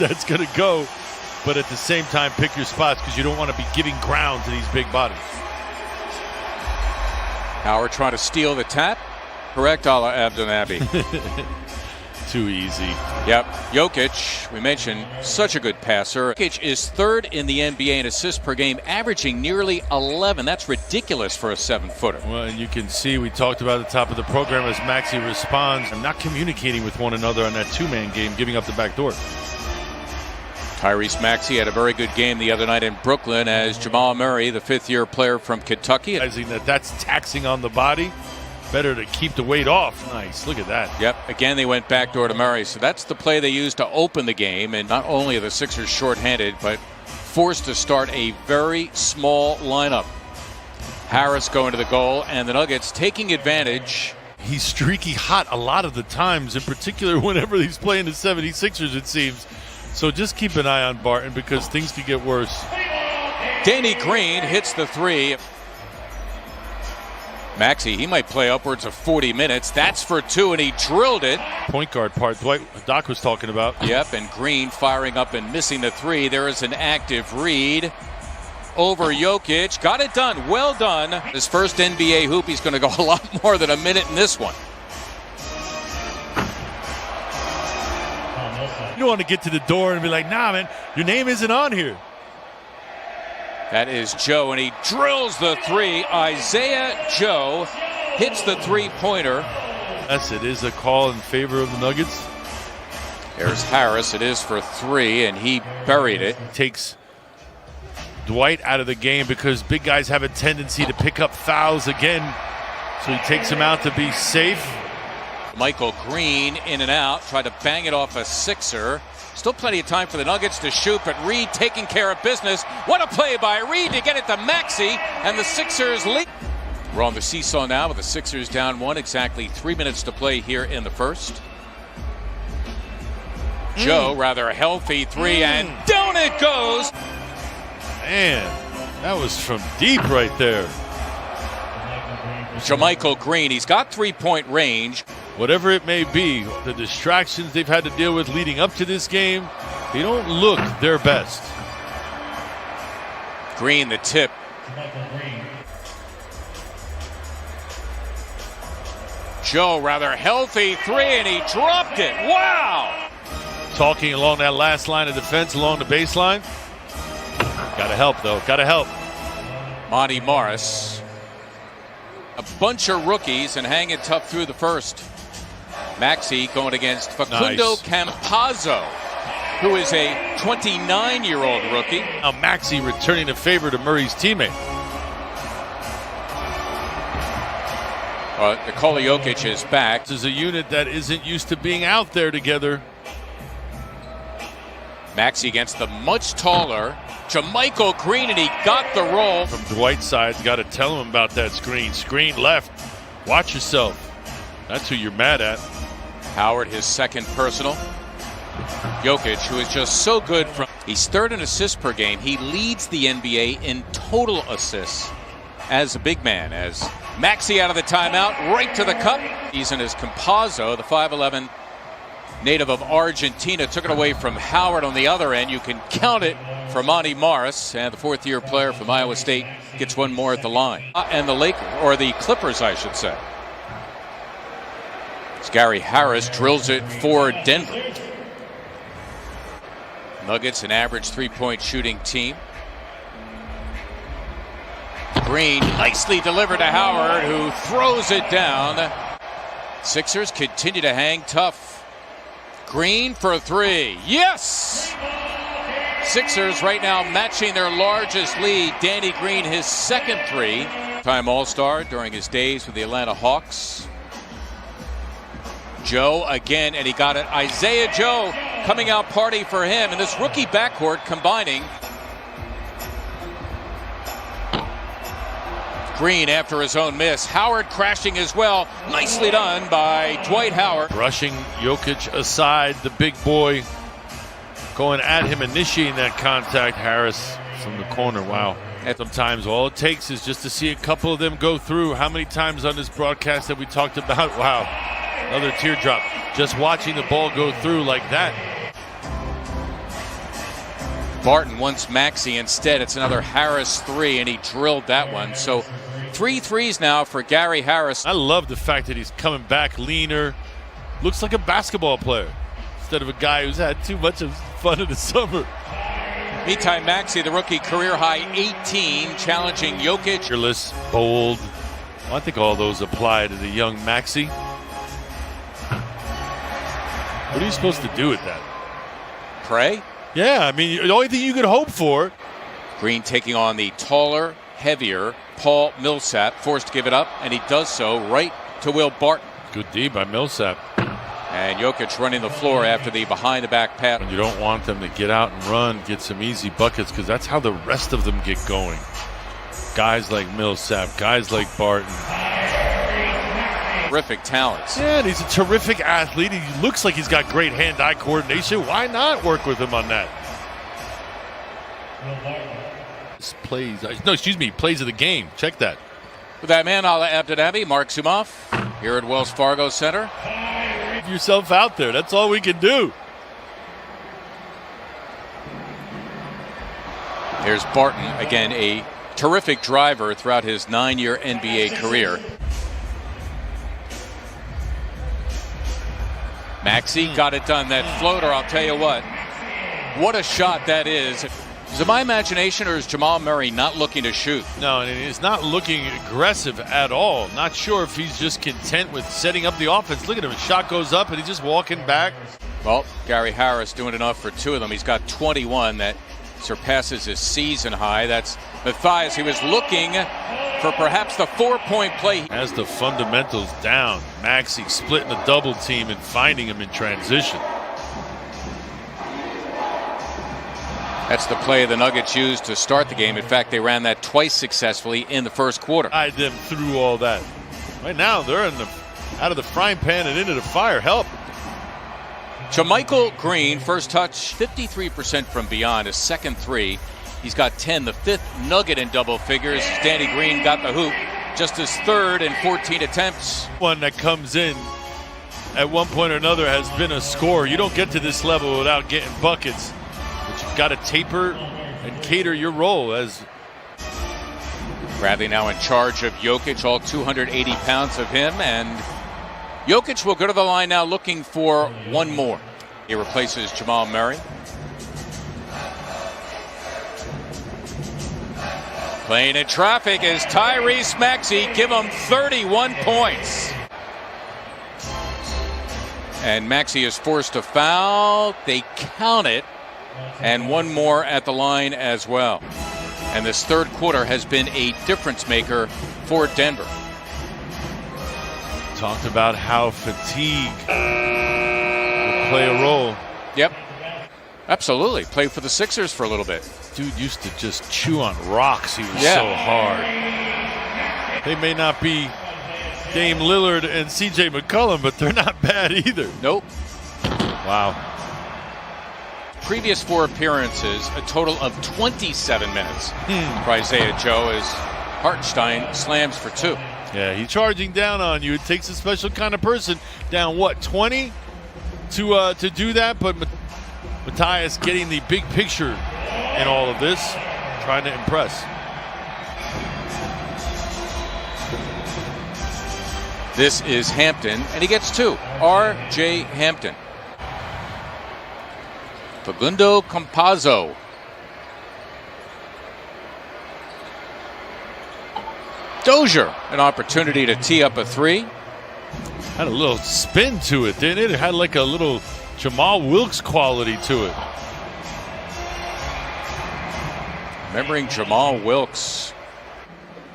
that's going to go. But at the same time, pick your spots because you don't want to be giving ground to these big bodies. Howard trying to steal the tap. Correct, a la Abdul Nabi. Too easy. Yep. Jokic, we mentioned, such a good passer. Jokic is third in the NBA in assists per game, averaging nearly 11. That's ridiculous for a 7-footer. Well, and you can see, we talked about at the top of the program as Maxey responds and not communicating with one another on that two-man game, giving up the back door. Tyrese Maxey had a very good game the other night in Brooklyn as Jamal Murray, the fifth-year player from Kentucky. Realizing that that's taxing on the body. Better to keep the weight off. Nice. Look at that. Yep. Again, they went backdoor to Murray. So that's the play they used to open the game. And not only are the Sixers shorthanded, but forced to start a very small lineup. Harris going to the goal, and the Nuggets taking advantage. He's streaky hot a lot of the times, in particular whenever he's playing the 76ers, it seems. So just keep an eye on Barton because things could get worse. Danny Green hits the three. Maxey, he might play upwards of 40 minutes. That's for two, and he drilled it. Point guard part Doc was talking about. Yep, and Green firing up and missing the three. There is an active read over Jokic. Got it done. Well done. His first NBA hoop. He's going to go a lot more than a minute in this one. You don't want to get to the door and be like, nah, man, your name isn't on here. That is Joe, and he drills the three. Isaiah Joe hits the three-pointer. Yes, it is a call in favor of the Nuggets. There's Harris. It is for three, and he buried it. Takes Dwight out of the game because big guys have a tendency to pick up fouls again. So he takes him out to be safe. Michael Green in and out. Tried to bang it off a Sixer. Still plenty of time for the Nuggets to shoot, but Reed taking care of business. What a play by Reed to get it to Maxey, and the Sixers lead. We're on the seesaw now with the Sixers down one. Exactly 3 minutes to play here in the first. Joe, rather healthy three, and down it goes. Man, that was from deep right there. JaMychal Green, he's got three-point range. Whatever it may be, the distractions they've had to deal with leading up to this game, they don't look their best. Green, the tip. Joe, rather healthy three, and he dropped it. Wow! Talking along that last line of defense, along the baseline. Gotta help, though. Gotta help. Monty Morris. A bunch of rookies and hanging tough through the first. Maxey going against Facundo Campazzo, who is a 29-year-old rookie. Now Maxey returning a favor to Murray's teammate. Nikola Jokic is back. This is a unit that isn't used to being out there together. Maxey against the much taller JaMychal Green, and he got the roll. From Dwight's side, got to tell him about that screen. Screen left. Watch yourself. That's who you're mad at. Howard, his second personal. Jokic, who is just so good from. He's third in assists per game. He leads the NBA in total assists as a big man. As Maxey out of the timeout, right to the cup. He's in his Campazzo, the 5'11" native of Argentina, took it away from Howard on the other end. You can count it for Monty Morris, and the fourth-year player from Iowa State gets one more at the line. And the Clippers, I should say. Gary Harris drills it for Denver. Nuggets, an average three-point shooting team. Green nicely delivered to Howard, who throws it down. Sixers continue to hang tough. Green for three. Yes! Sixers right now matching their largest lead. Danny Green, his second three. Time All-Star during his days with the Atlanta Hawks. Joe again, and he got it. Isaiah Joe coming out party for him, and this rookie backcourt combining. Green after his own miss. Howard crashing as well. Nicely done by Dwight Howard. Brushing Jokic aside, the big boy going at him, initiating that contact. Harris from the corner. Wow. Sometimes all it takes is just to see a couple of them go through. How many times on this broadcast have we talked about, wow, another teardrop, just watching the ball go through like that. Barton wants Maxey instead. It's another Harris three, and he drilled that one. So 3 threes now for Gary Harris. I love the fact that he's coming back leaner. Looks like a basketball player instead of a guy who's had too much of fun in the summer. Meantime, Maxey, the rookie, career high 18, challenging Jokic. Fearless, bold. Well, I think all those apply to the young Maxey. What are you supposed to do with that? Pray? Yeah, I mean, the only thing you could hope for. Green taking on the taller, heavier Paul Millsap, forced to give it up, and he does so right to Will Barton. Good D by Millsap. And Jokic running the floor after the behind-the-back pass. You don't want them to get out and run, get some easy buckets, because that's how the rest of them get going. Guys like Millsap, guys like Barton. Terrific talents. Yeah, and he's a terrific athlete. He looks like he's got great hand-eye coordination. Why not work with him on that? Plays of the game. Check that. With that man, Ala Abdenabi, Mark Zumoff, here at Wells Fargo Center. Get yourself out there. That's all we can do. There's Barton, again, a terrific driver throughout his 9-year NBA career. Maxey got it done. That floater, I'll tell you what a shot that is. Is it my imagination, or is Jamal Murray not looking to shoot? No, and he's not looking aggressive at all. Not sure if he's just content with setting up the offense. Look at him. His shot goes up, and he's just walking back. Well, Gary Harris doing enough for 2 of them. He's got 21. That surpasses his season high. That's Matthias. He was looking for perhaps the 4-point play. Has the fundamentals down. Maxey splitting the double team and finding him in transition. That's the play the Nuggets used to start the game. In fact, they ran that twice successfully in the first quarter. Guide them through all that. Right now, they're out of the frying pan and into the fire. Help. JaMychal Green, first touch, 53% from beyond. His second three, he's got 10. The 5th Nugget in double figures. Danny Green got the hoop. Just his 3rd in 14 attempts. One that comes in at one point or another has been a scorer. You don't get to this level without getting buckets. But you've got to taper and cater your role as Bradley now in charge of Jokic, all 280 pounds of him, and Jokic will go to the line now looking for one more. He replaces Jamal Murray. Playing in traffic is Tyrese Maxey. Give him 31 points. And Maxey is forced to foul. They count it. And one more at the line as well. And this third quarter has been a difference maker for Denver. Talked about how fatigue will play a role. Yep. Absolutely. Played for the Sixers for a little bit. Dude used to just chew on rocks. He was so hard. They may not be Dame Lillard and CJ McCollum, but they're not bad either. Nope. Wow. Previous 4 appearances, a total of 27 minutes for Isaiah Joe as Hartenstein slams for 2. Yeah, he's charging down on you. It takes a special kind of person down, 20 to do that, but Matthias getting the big picture in all of this, trying to impress. This is Hampton, and he gets 2. R.J. Hampton. Facundo Campazzo. Dozier, an opportunity to tee up a 3. Had a little spin to it, didn't it? It had like a little Jamal Wilkes quality to it. Remembering Jamal Wilkes.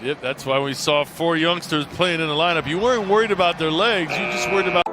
Yep, that's why we saw 4 youngsters playing in the lineup. You weren't worried about their legs, you just worried about